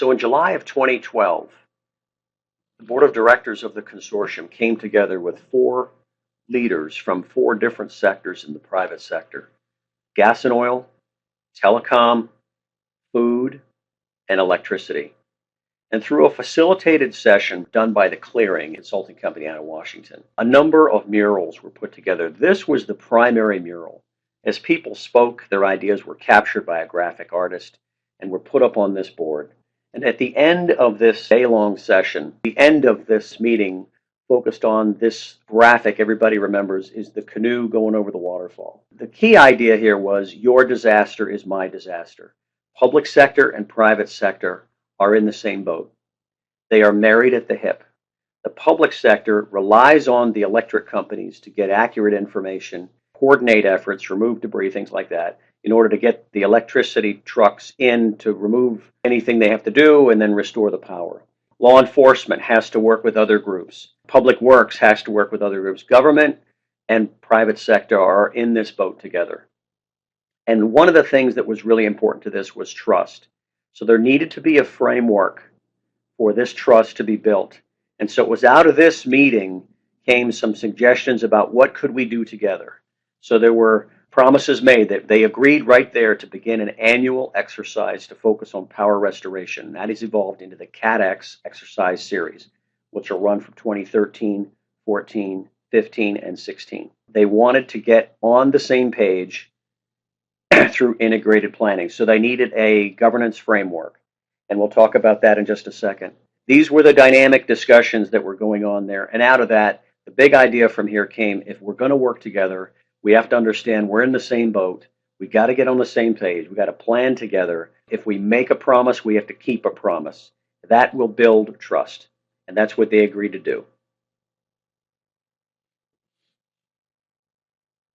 So in July of 2012, the board of directors of the consortium came together with 4 leaders from 4 different sectors in the private sector: gas and oil, telecom, food, and electricity. And through a facilitated session done by the Clearing consulting company out of Washington, a number of murals were put together. This was the primary mural. As people spoke, their ideas were captured by a graphic artist and were put up on this board. And at the end of this day-long session, the end of this meeting focused on this graphic everybody remembers is the canoe going over the waterfall. The key idea here was your disaster is my disaster. Public sector and private sector are in the same boat. They are married at the hip. The public sector relies on the electric companies to get accurate information, coordinate efforts, remove debris, things like that, in order to get the electricity trucks in to remove anything they have to do and then restore the power. Law enforcement has to work with other groups. Public works has to work with other groups. Government and private sector are in this boat together. And one of the things that was really important to this was trust. So there needed to be a framework for this trust to be built. And so it was out of this meeting came some suggestions about what could we do together. So there were promises made that they agreed right there to begin an annual exercise to focus on power restoration. That has evolved into the CATX exercise series, which will run from 2013, 14, 15, and 16. They wanted to get on the same page through integrated planning. So they needed a governance framework. And we'll talk about that in just a second. These were the dynamic discussions that were going on there. And out of that, the big idea from here came, if we're going to work together, we have to understand we're in the same boat. We got to get on the same page. We got to plan together. If we make a promise, we have to keep a promise. That will build trust. And that's what they agreed to do.